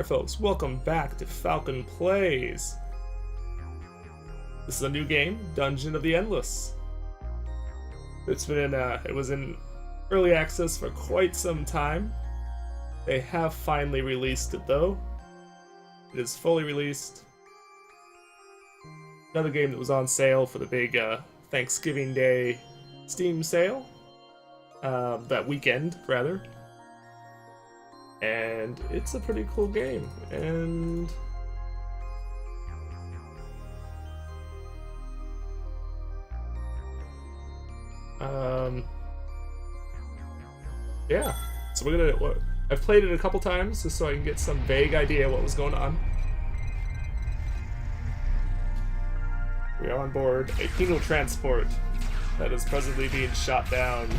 Folks, welcome back to Falcon Plays. This is a new game, Dungeon of the Endless. It was in early access for quite some time. They have finally released it though. It is fully released. Another game that was on sale for the big Thanksgiving Day Steam sale. That weekend, rather. And it's a pretty cool game, and yeah, so I've played it a couple times just so I can get some vague idea what was going on. We are on board a penal transport that is presently being shot down.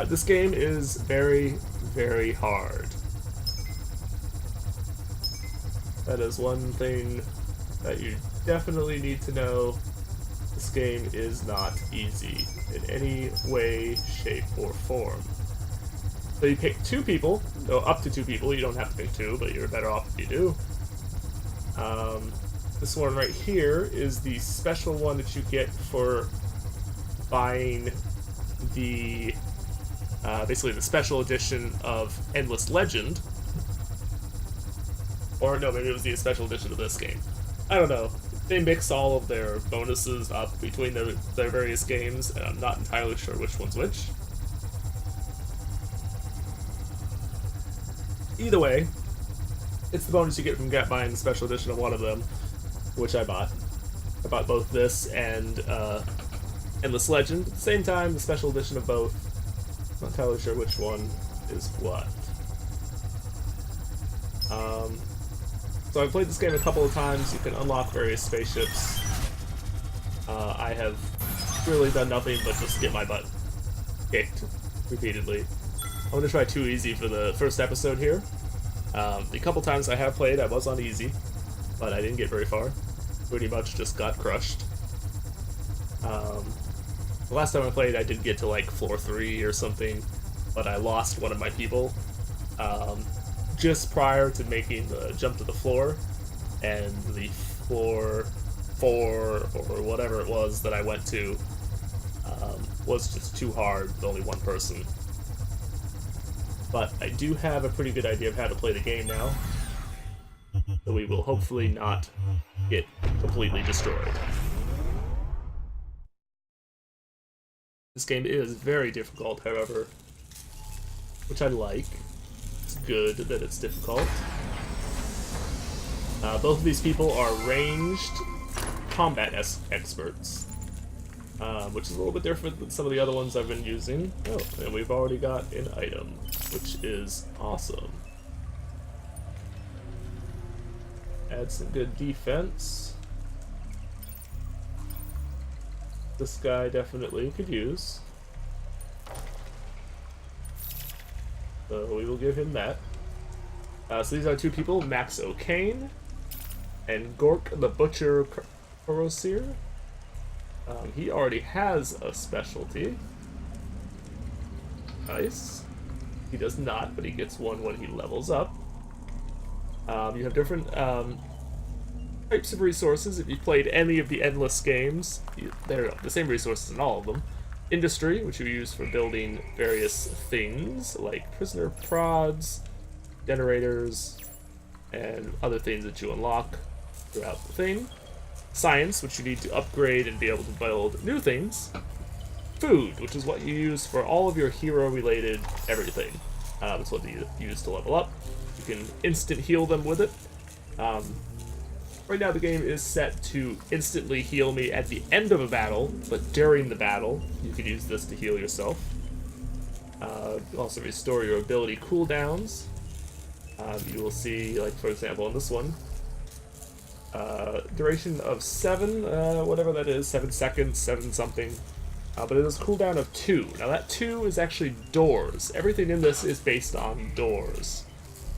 This game is very, very hard. That is one thing that you definitely need to know. This game is not easy in any way, shape, or form. So you pick two people, up to two people. You don't have to pick two, but you're better off if you do. This one right here is the special one that you get for buying the basically the special edition of Endless Legend. Or no, maybe it was the special edition of this game. I don't know. They mix all of their bonuses up between their various games, and I'm not entirely sure which one's which. Either way, it's the bonus you get from buying the special edition of one of them, which I bought. I bought both this and Endless Legend at the same time, the special edition of both. Not entirely sure which one is what. So I've played this game a couple of times. You can unlock various spaceships. I have really done nothing but just get my butt kicked repeatedly. I'm going to try too easy for the first episode here. The couple times I have played, I was on easy, but I didn't get very far. Pretty much just got crushed. The last time I played, I did get to like floor 3 or something, but I lost one of my people just prior to making the jump to the floor, and the floor 4 or whatever it was that I went to was just too hard with only one person. But I do have a pretty good idea of how to play the game now, so we will hopefully not get completely destroyed. This game is very difficult, however, which I like. It's good that it's difficult. Both of these people are ranged combat experts, which is a little bit different than some of the other ones I've been using. Oh, and we've already got an item, which is awesome. Add some good defense. This guy definitely could use. So we will give him that. So these are two people, Max O'Kane and Gork the Butcher Corosier. He already has a specialty. Nice. He does not, but he gets one when he levels up. You have different types of resources. If you've played any of the Endless games, they're the same resources in all of them. Industry, which you use for building various things, like prisoner prods, generators, and other things that you unlock throughout the thing. Science, which you need to upgrade and be able to build new things. Food, which is what you use for all of your hero-related everything. That's what you use to level up. You can instant heal them with it. Right now the game is set to instantly heal me at the end of a battle, but during the battle, you can use this to heal yourself. Also restore your ability cooldowns. You will see, like for example in this one, duration of 7, whatever that is, 7 seconds, 7 something. But it has a cooldown of 2. Now that 2 is actually doors. Everything in this is based on doors.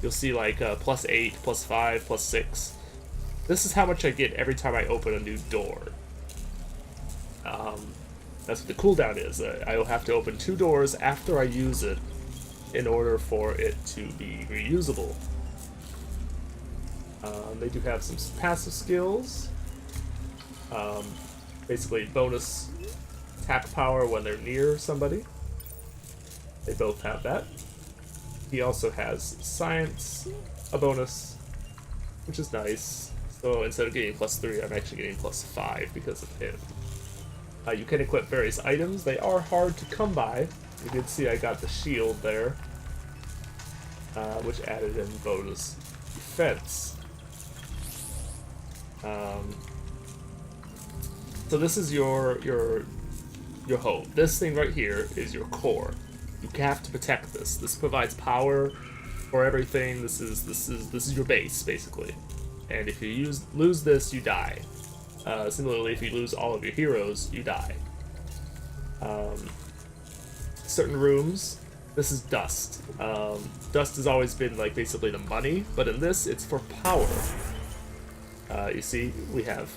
You'll see like plus 8, plus 5, plus 6. This is how much I get every time I open a new door. That's what the cooldown is. I will have to open 2 doors after I use it in order for it to be reusable. They do have some passive skills. Basically bonus attack power when they're near somebody. They both have that. He also has science, a bonus, which is nice. So instead of getting +3, I'm actually getting +5 because of him. You can equip various items. They are hard to come by. You can see I got the shield there, which added in bonus defense. So this is your home. This thing right here is your core. You have to protect this. This provides power for everything. This is your base basically. And if you lose this, you die. Similarly, if you lose all of your heroes, you die. Certain rooms. This is dust. Dust has always been like basically the money, but in this, it's for power. You see, we have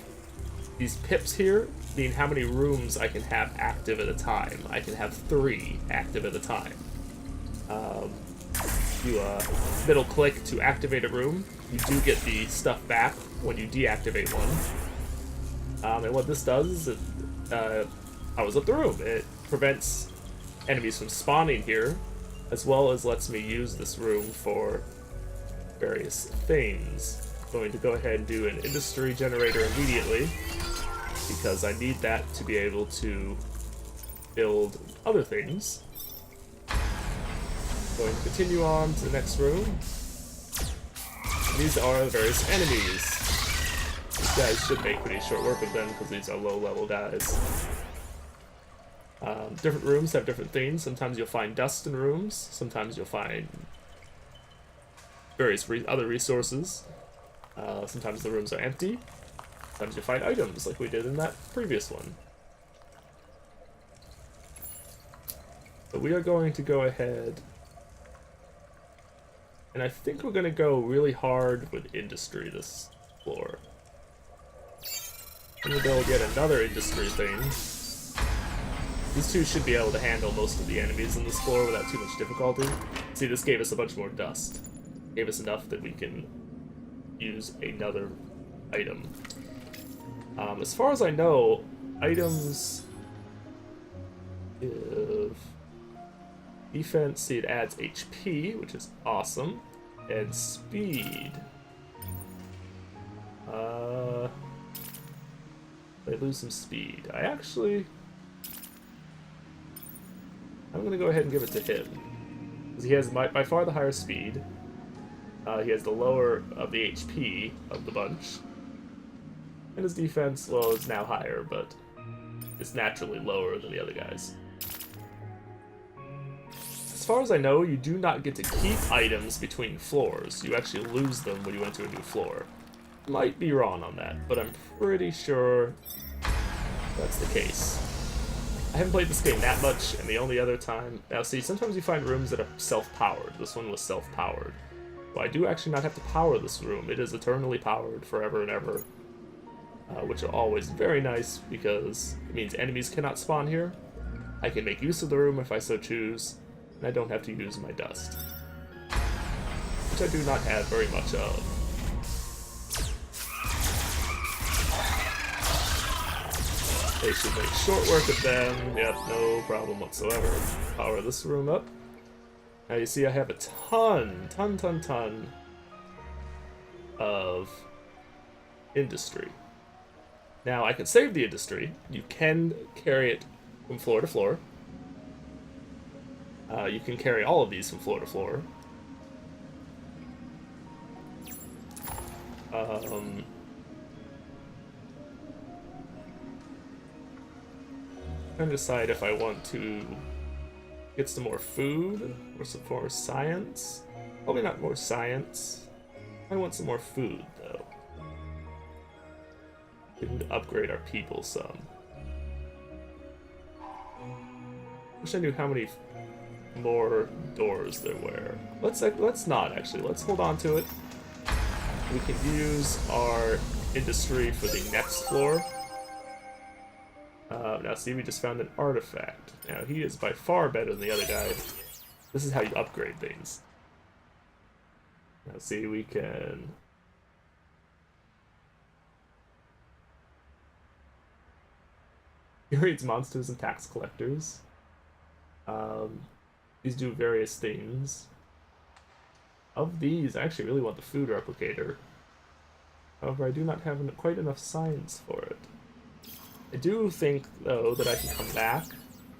these pips here, mean how many rooms I can have active at a time. I can have 3 active at a time. You middle click to activate a room. You do get the stuff back when you deactivate one. And what this does is it powers up the room. It prevents enemies from spawning here, as well as lets me use this room for various things. I'm going to go ahead and do an industry generator immediately, because I need that to be able to build other things. Going to continue on to the next room. And these are various enemies. These guys should make pretty short work of them because these are low-level guys. Different rooms have different things. Sometimes you'll find dust in rooms. Sometimes you'll find various other resources. Sometimes the rooms are empty. Sometimes you'll find items like we did in that previous one. But we are going to go ahead, and I think we're going to go really hard with industry this floor. I'm going to build yet another industry thing. These two should be able to handle most of the enemies in this floor without too much difficulty. See, this gave us a bunch more dust. Gave us enough that we can use another item. As far as I know, items give defense, see it adds HP, which is awesome, and speed. They lose some speed. I'm gonna go ahead and give it to him, because he has by far the higher speed. He has the lower of the HP of the bunch. And his defense, well, is now higher, but it's naturally lower than the other guys. As far as I know, you do not get to keep items between floors. You actually lose them when you enter a new floor. Might be wrong on that, but I'm pretty sure that's the case. I haven't played this game that much, and the only other time... Now see, sometimes you find rooms that are self-powered. This one was self-powered. Well, I do actually not have to power this room. It is eternally powered forever and ever. Which are always very nice, because it means enemies cannot spawn here. I can make use of the room if I so choose, and I don't have to use my dust. Which I do not have very much of. They should make short work of them. Yep, no problem whatsoever. Power this room up. Now you see I have a ton of industry. Now I can save the industry. You can carry it from floor to floor. You can carry all of these from floor to floor. I'm trying to decide if I want to get some more food or some more science. Probably not more science. I want some more food, though. We need to upgrade our people some. Wish I knew how many more doors there were. Let's not, actually. Let's hold on to it. We can use our industry for the next floor. Now see, we just found an artifact. Now he is by far better than the other guy. This is how you upgrade things. Now see, we can... Curates monsters and tax collectors. These do various things. Of these, I actually really want the food replicator. However, I do not have quite enough science for it. I do think, though, that I can come back.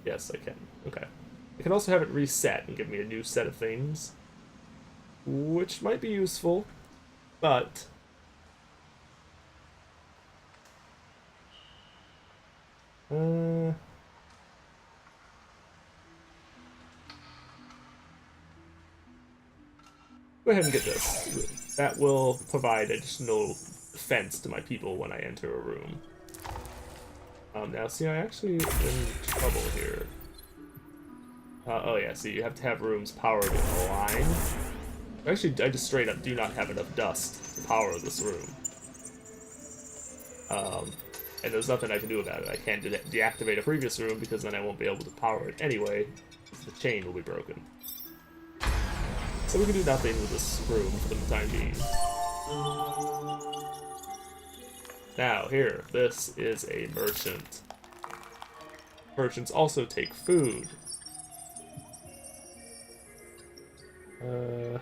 Yes, I can. Okay. I can also have it reset and give me a new set of things, which might be useful, but... Go ahead and get this. That will provide additional defense to my people when I enter a room. Now, see, I actually am in trouble here. Oh yeah, see, you have to have rooms powered in a line. Actually, I just straight up do not have enough dust to power this room. And there's nothing I can do about it. I can't deactivate a previous room because then I won't be able to power it anyway. The chain will be broken. So we can do nothing with this room for the time being. Now, here, this is a merchant. Merchants also take food. I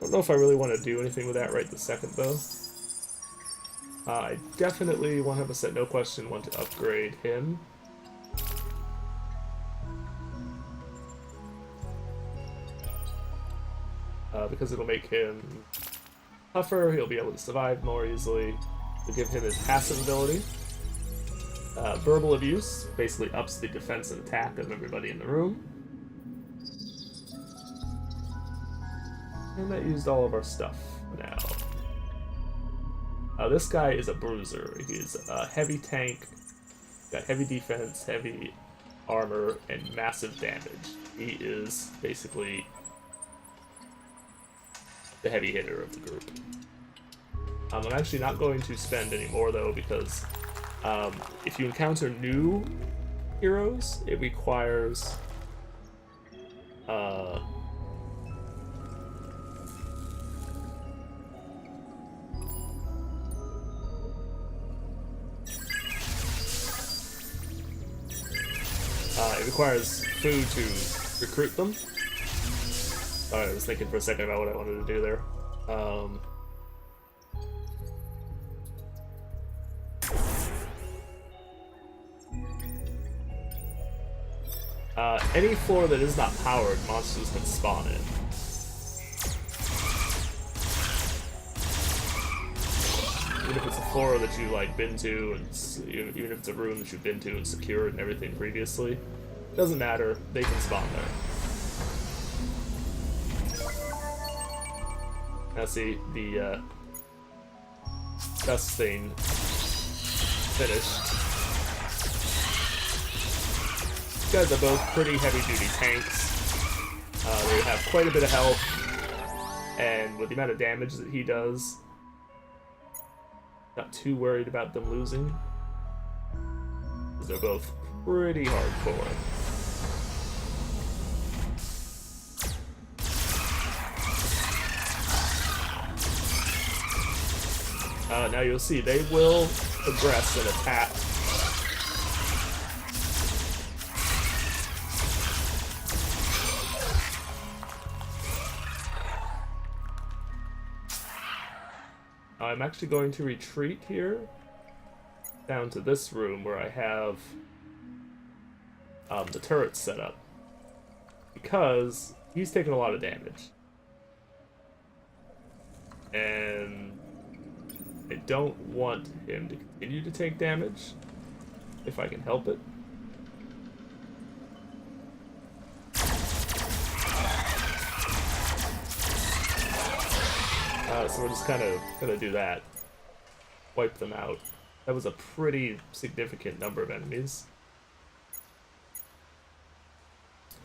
don't know if I really want to do anything with that right this second, though. I definitely 100% no question want to upgrade him. Because it'll make him tougher, he'll be able to survive more easily. We'll give him his passive ability. Verbal abuse basically ups the defense and attack of everybody in the room. And that used all of our stuff now. This guy is a bruiser. He's a heavy tank, got heavy defense, heavy armor, and massive damage. He is basically the heavy hitter of the group. I'm actually not going to spend any more though, because if you encounter new heroes, it requires it requires food to recruit them. Sorry, I was thinking for a second about what I wanted to do there. Any floor that is not powered, monsters can spawn in. Even if it's a floor that you've like been to, and even if it's a room that you've been to and secured and everything previously, it doesn't matter. They can spawn there. Now see, the dust thing finished. These guys are both pretty heavy-duty tanks. They have quite a bit of health, and with the amount of damage that he does, not too worried about them losing. They're both pretty hardcore. Now you'll see, they will progress and attack. I'm actually going to retreat here down to this room where I have the turrets set up, because he's taking a lot of damage. And I don't want him to continue to take damage, if I can help it. So we're just kind of gonna do that. Wipe them out. That was a pretty significant number of enemies.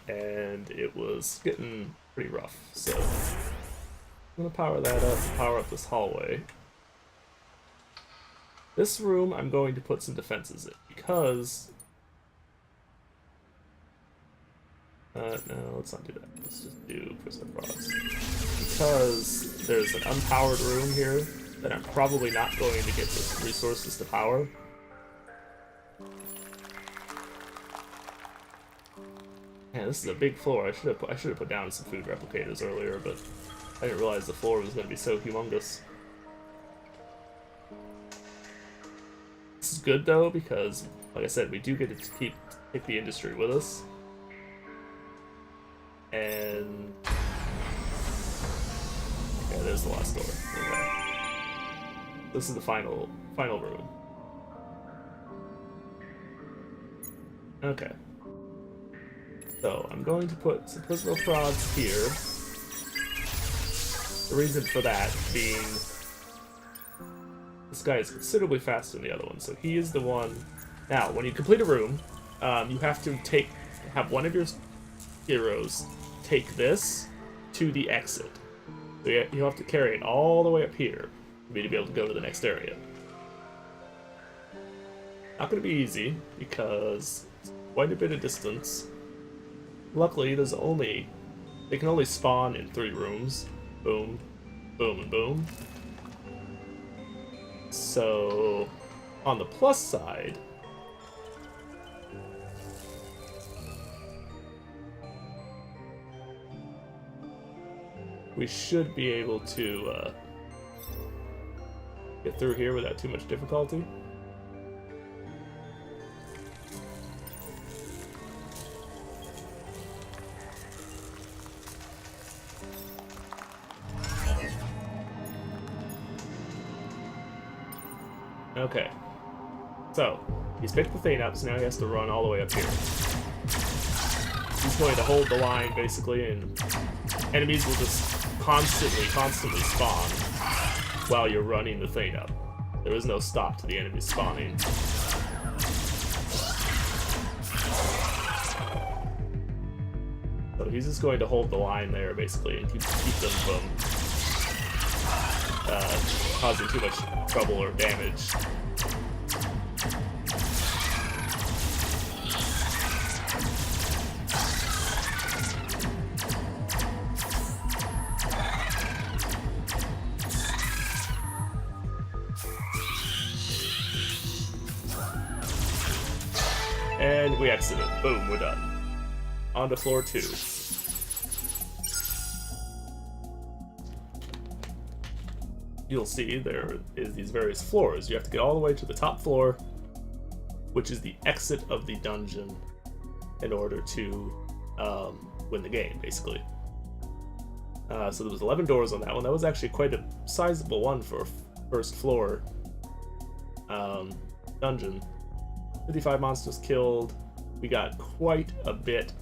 and it was getting pretty rough. So I'm gonna power that up and power up this hallway. This room, I'm going to put some defenses in because... no, let's not do that. Let's just do prisoner prods. Because there's an unpowered room here that I'm probably not going to get the resources to power. Man, this is a big floor. I should have put down some food replicators earlier, but I didn't realize the floor was going to be so humongous. This is good though, because, like I said, we do get to take the industry with us. And yeah, there's the last door. Okay. This is the final room. Okay. So I'm going to put some prisoner prods here. The reason for that being this guy is considerably faster than the other one, so he is the one. Now, when you complete a room, you have to have one of your heroes take this to the exit. So you have to carry it all the way up here for me to be able to go to the next area. Not going to be easy because it's quite a bit of distance. Luckily, they can only spawn in 3 rooms. Boom, boom, and boom. So, on the plus side, we should be able to get through here without too much difficulty. Okay, so he's picked the thing up, so now he has to run all the way up here. He's going to hold the line, basically, and enemies will just constantly spawn while you're running the thing up. There is no stop to the enemies spawning. So he's just going to hold the line there, basically, and keep them from causing too much trouble or damage. And we exit it. Boom, we're done. On to floor 2. You'll see there is these various floors. You have to get all the way to the top floor, which is the exit of the dungeon, in order to win the game, basically. So there was 11 doors on that one. That was actually quite a sizable one for a first floor dungeon. 55 monsters killed. We got quite a bit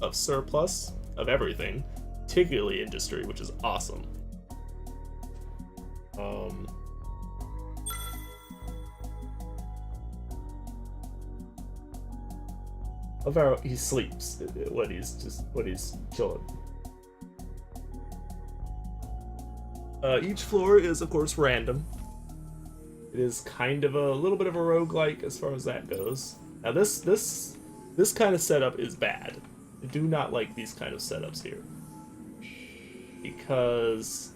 of surplus of everything, particularly industry, which is awesome. Alvaro, he sleeps when he's chilling. Each floor is, of course, random. It is kind of a little bit of a roguelike as far as that goes. Now this kind of setup is bad. I do not like these kind of setups here, because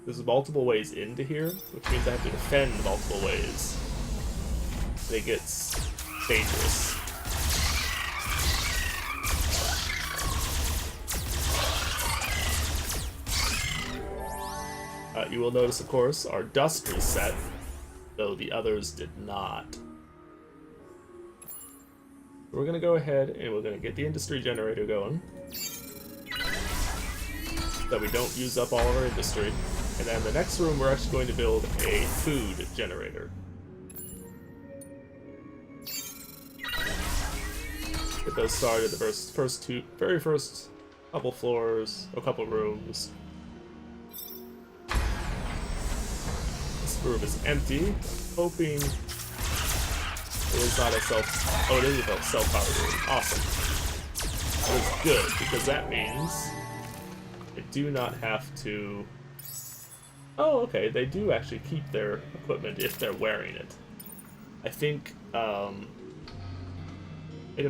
there's multiple ways into here, which means I have to defend multiple ways. And it gets dangerous. You will notice, of course, our dust reset, though the others did not. We're going to go ahead and we're going to get the industry generator going, so that we don't use up all of our industry. And then the next room, we're actually going to build a food generator. Get those started, the very first couple floors, a couple rooms. This room is empty. Hoping it is not a it is a self-powered room. Awesome. is good, because that means I do not have to... Oh, okay, they do actually keep their equipment if they're wearing it. I think, item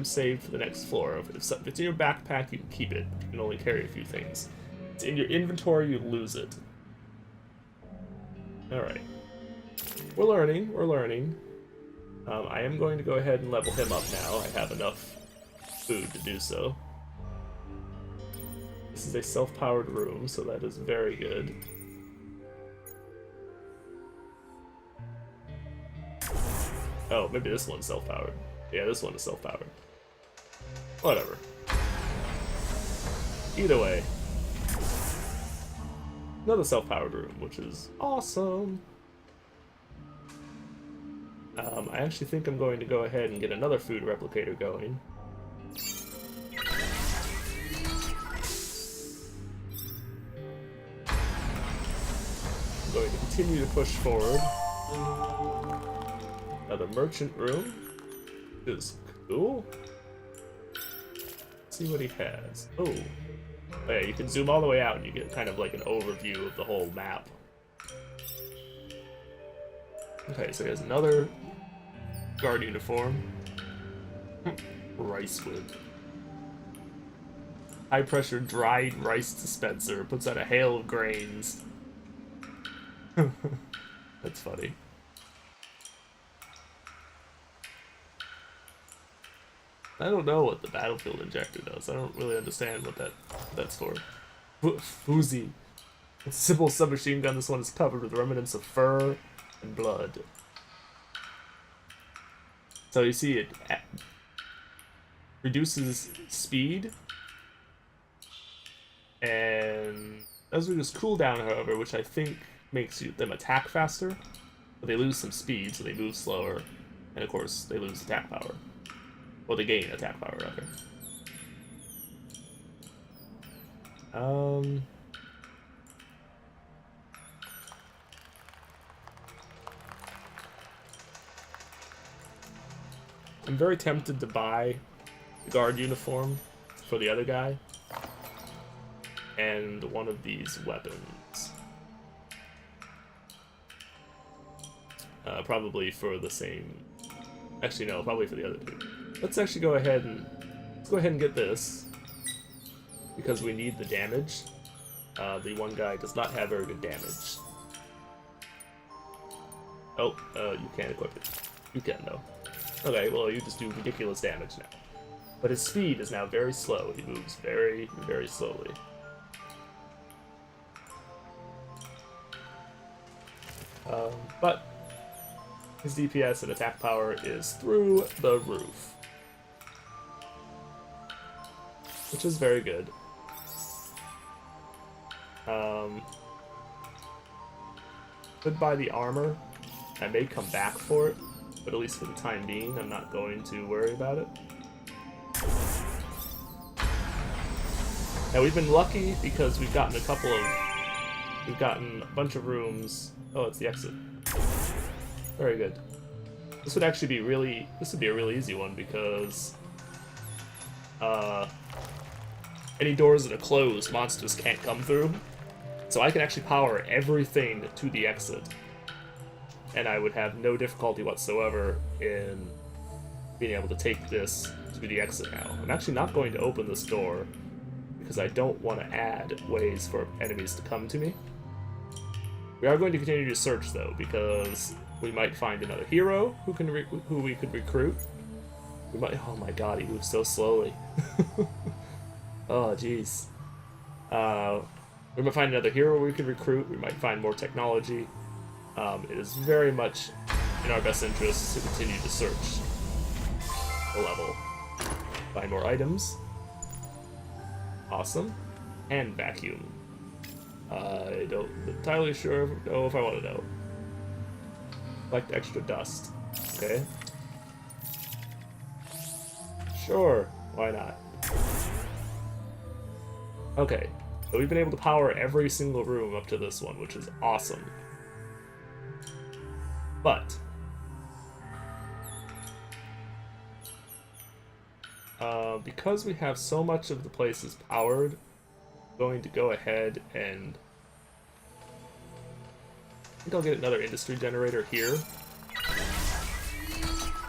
saved for the next floor. If it's in your backpack, you can keep it. You can only carry a few things. If it's in your inventory, you lose it. Alright. We're learning, we're learning. I am going to go ahead and level him up now. I have enough food to do so. This is a self-powered room, so that is very good. Oh, maybe this one's self-powered. Yeah, this one is self-powered. Whatever. Either way. Another self-powered room, which is awesome. I actually think I'm going to go ahead and get another food replicator going. I'm going to continue to push forward. Another merchant room. Is cool. Let's see what he has. Oh. Yeah, you can zoom all the way out and you get kind of like an overview of the whole map. Okay, so he has another guard uniform. Rice wood. High pressure dried rice dispenser. Puts out a hail of grains. That's funny. I don't know what the battlefield injector does. I don't really understand what that's for. Uzi. It's a simple submachine gun. This one is covered with remnants of fur and blood. So you see it reduces speed and does reduce cooldown, however, which I think makes them attack faster. But they lose some speed, so they move slower, and of course they lose attack power. Well, they gain attack power, rather. I'm very tempted to buy the guard uniform for the other guy and one of these weapons. Probably for the same... Actually, no, probably for the other two. Let's actually go ahead and get this because we need the damage. The one guy does not have very good damage. Oh, you can't equip it. You can though. Okay, well you just do ridiculous damage now. But his speed is now very slow. He moves very, very slowly. But his DPS and attack power is through the roof. Which is very good. Could buy the armor. I may come back for it, but at least for the time being, I'm not going to worry about it. Now we've been lucky because we've gotten a bunch of rooms. Oh, it's the exit. Very good. This would actually be this would be a really easy one because any doors that are closed, monsters can't come through. So I can actually power everything to the exit. And I would have no difficulty whatsoever in being able to take this to the exit now. I'm actually not going to open this door because I don't want to add ways for enemies to come to me. We are going to continue to search though, because we might find another hero who we could recruit. We might. Oh my god, he moves so slowly. Oh jeez. We might find another hero we could recruit. We might find more technology. It is very much in our best interest to continue to search the level. Find more items. Awesome. And vacuum. I don't entirely sure if I want to know. Collect extra dust. Okay. Sure, why not? Okay, so we've been able to power every single room up to this one, which is awesome. But Because we have so much of the place is powered, I'm going to go ahead and I think I'll get another industry generator here.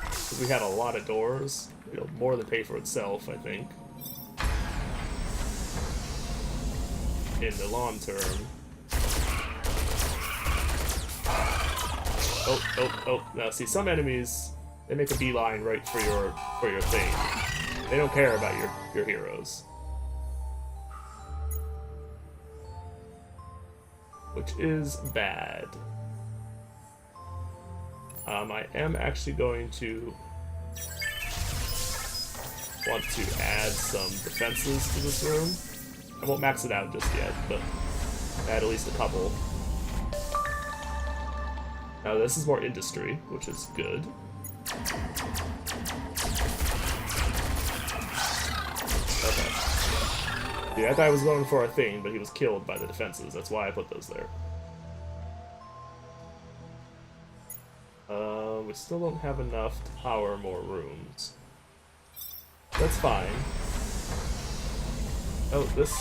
Because we have a lot of doors. It'll more than pay for itself, I think. In the long term. Oh. Now see, some enemies, they make a beeline right for your thing. They don't care about your heroes. Which is bad. I am actually going to want to add some defenses to this room. I won't max it out just yet, but add at least a couple. Now this is more industry, which is good. Okay. See, that guy was going for a thing, but he was killed by the defenses. That's why I put those there. We still don't have enough to power more rooms. That's fine. Oh, this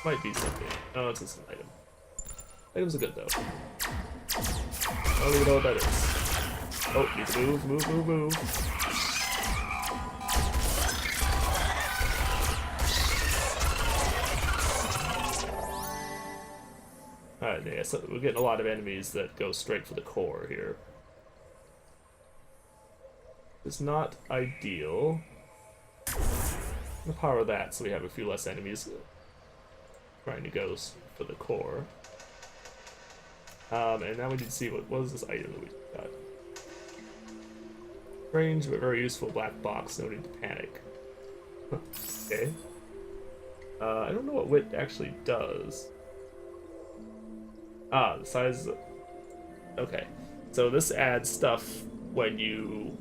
might be something. Oh, it's just an item. Items are good, though. I don't even know what that is. Oh, need to move. Alright, yeah, so we're getting a lot of enemies that go straight for the core here. It's not ideal. I'm gonna power that so we have a few less enemies trying to go for the core. And now we need to see what was this item that we got. Strange but very useful black box, no need to panic. Okay. I don't know what wit actually does. Ah, the size. Okay, so this adds stuff when you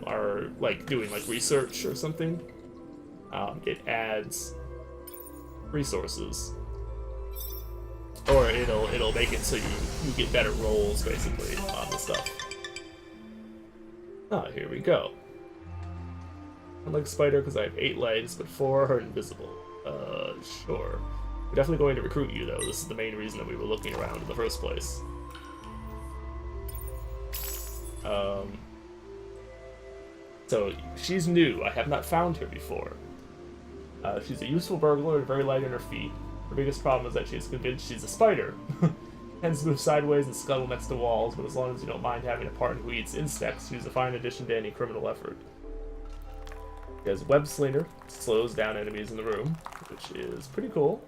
are like doing like research or something. It adds resources, or it'll make it so you get better rolls basically on the stuff. Ah, here we go. I'm like a spider because I have 8 legs, but 4 are invisible. Sure. We're definitely going to recruit you, though. This is the main reason that we were looking around in the first place. So, she's new. I have not found her before. She's a useful burglar and very light on her feet. Her biggest problem is that she's convinced she's a spider. Tends to move sideways and scuttle next to walls, but as long as you don't mind having a partner who eats insects, she's a fine addition to any criminal effort. She has Web Slinger, slows down enemies in the room, which is pretty cool.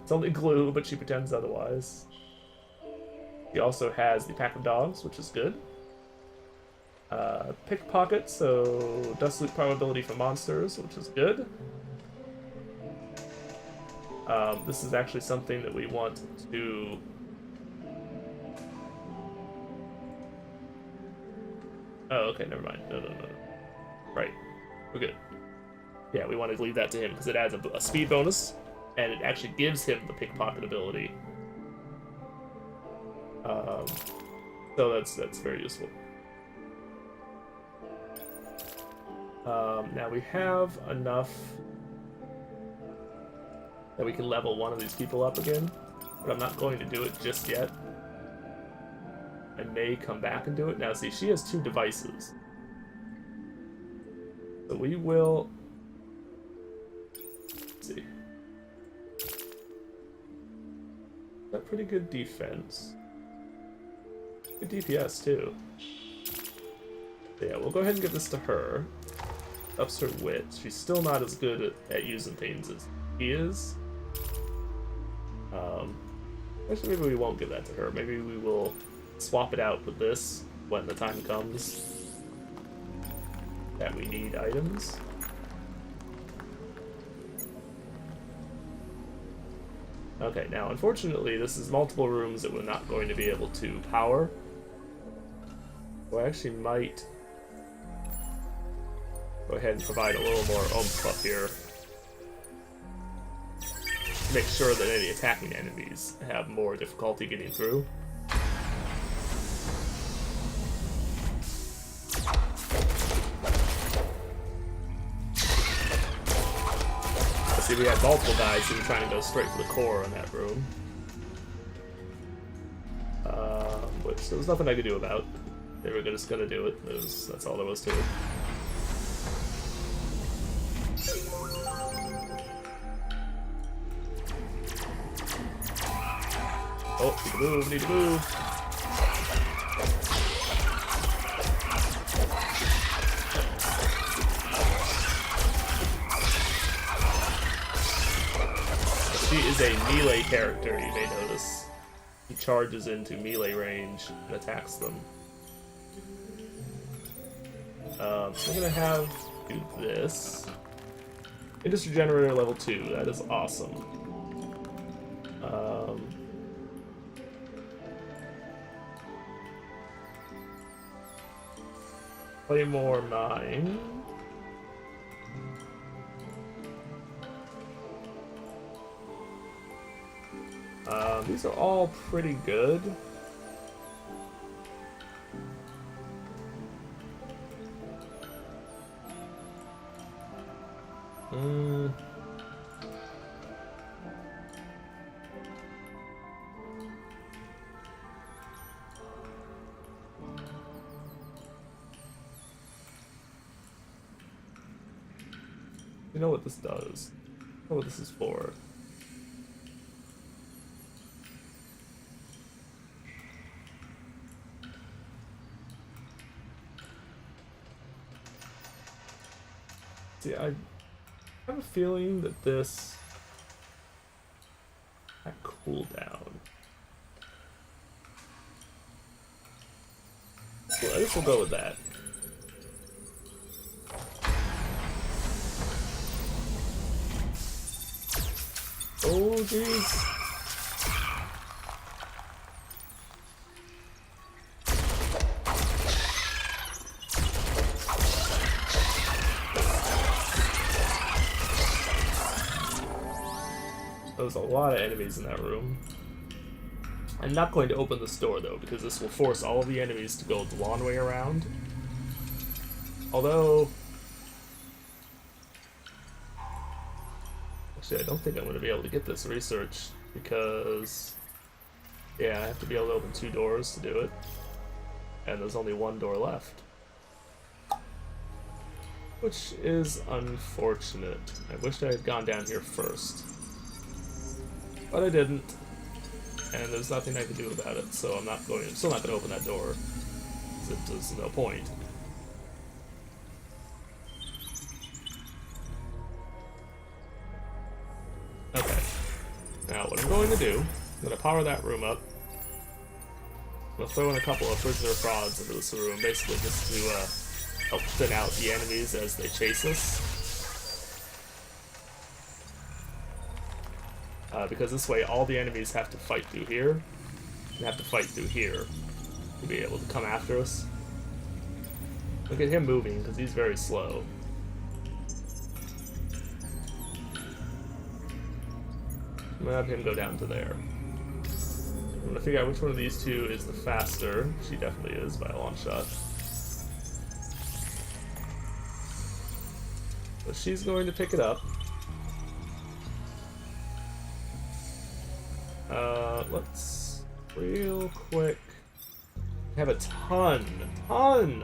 It's only glue, but she pretends otherwise. She also has the Pack of Dogs, which is good. Pickpocket, so dust loot probability for monsters, which is good. This is actually something that we want to... Oh, okay, never mind. No. Right, we're good. Yeah, we want to leave that to him because it adds a speed bonus, and it actually gives him the pickpocket ability. So that's very useful. Now we have enough that we can level one of these people up again, but I'm not going to do it just yet. I may come back and do it. Now see, she has 2 devices. So we will... Let's see. Got pretty good defense. Good DPS too. So yeah, we'll go ahead and give this to her. Ups her wit. She's still not as good at using things as he is. Actually, maybe we won't give that to her. Maybe we will swap it out with this when the time comes that we need items. Okay, now unfortunately this is multiple rooms that we're not going to be able to power. So I actually might go ahead and provide a little more oomph up here. Make sure that any attacking enemies have more difficulty getting through. See, we had multiple guys who were trying to go straight for the core in that room. Which there was nothing I could do about. They were just gonna do it. That's all there was to it. Oh, need to move, need to move. She is a melee character, you may notice. He charges into melee range and attacks them. So we're gonna have do this. Industry generator level 2, that is awesome. Claymore mine. These are all pretty good. You know what this does. I know what this is for. See, I have a feeling that this had cooldown. So I guess we'll go with that. Oh, jeez. There's a lot of enemies in that room. I'm not going to open this door though, because this will force all of the enemies to go the long way around. Although... Actually, I don't think I'm going to be able to get this research, because... Yeah, I have to be able to open 2 doors to do it. And there's only 1 door left. Which is unfortunate. I wished I had gone down here first. But I didn't, and there's nothing I can do about it, so I'm still not going to open that door. There's no point. Okay. Now, what I'm going to do, I'm going to power that room up. I'm going to throw in a couple of prisoner frauds into this room, basically just to help thin out the enemies as they chase us. Because this way all the enemies have to fight through here, and have to fight through here to be able to come after us. Look at him moving, because he's very slow. I'm gonna have him go down to there. I'm gonna figure out which one of these 2 is the faster. She definitely is, by a long shot. So she's going to pick it up. Let's real quick have a ton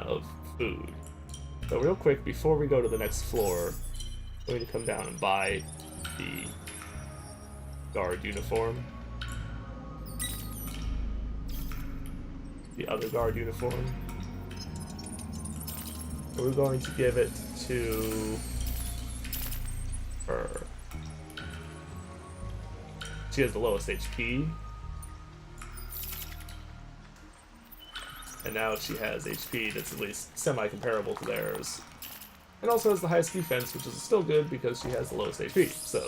of food. So real quick, before we go to the next floor, I'm going to come down and buy the guard uniform. The other guard uniform. We're going to give it to her. She has the lowest HP. And now she has HP that's at least semi-comparable to theirs. And also has the highest defense, which is still good because she has the lowest HP, so...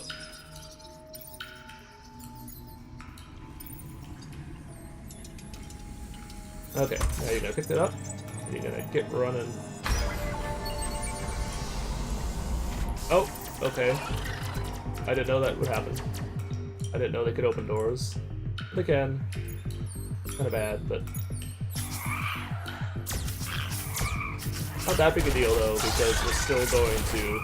Okay, now you're gonna pick that up, and you're gonna get running. Oh, okay. I didn't know that would happen. I didn't know they could open doors. They can. Kinda bad, but... Not that big a deal though, because we're still going to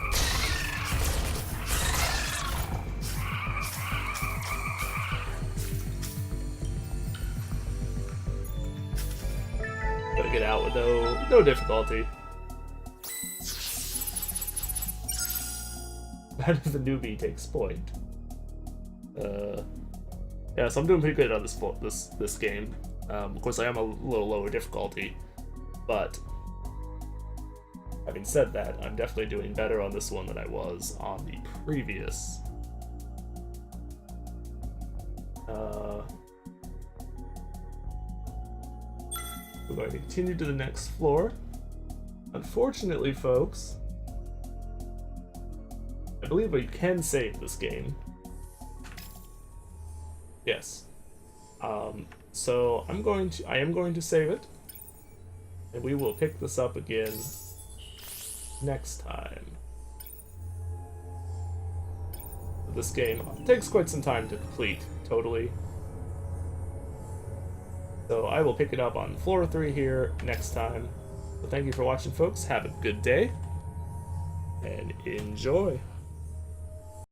pick it out with no difficulty. How does the newbie takes point? Yeah, so I'm doing pretty good on this game. Of course, I am a little lower difficulty, but having said that, I'm definitely doing better on this one than I was on the previous. We're going to continue to the next floor. Unfortunately, folks, I believe we can save this game. Yes. So I am going to save it, and we will pick this up again next time. This game takes quite some time to complete, totally. So I will pick it up on floor 3 here next time. So thank you for watching, folks. Have a good day, and enjoy.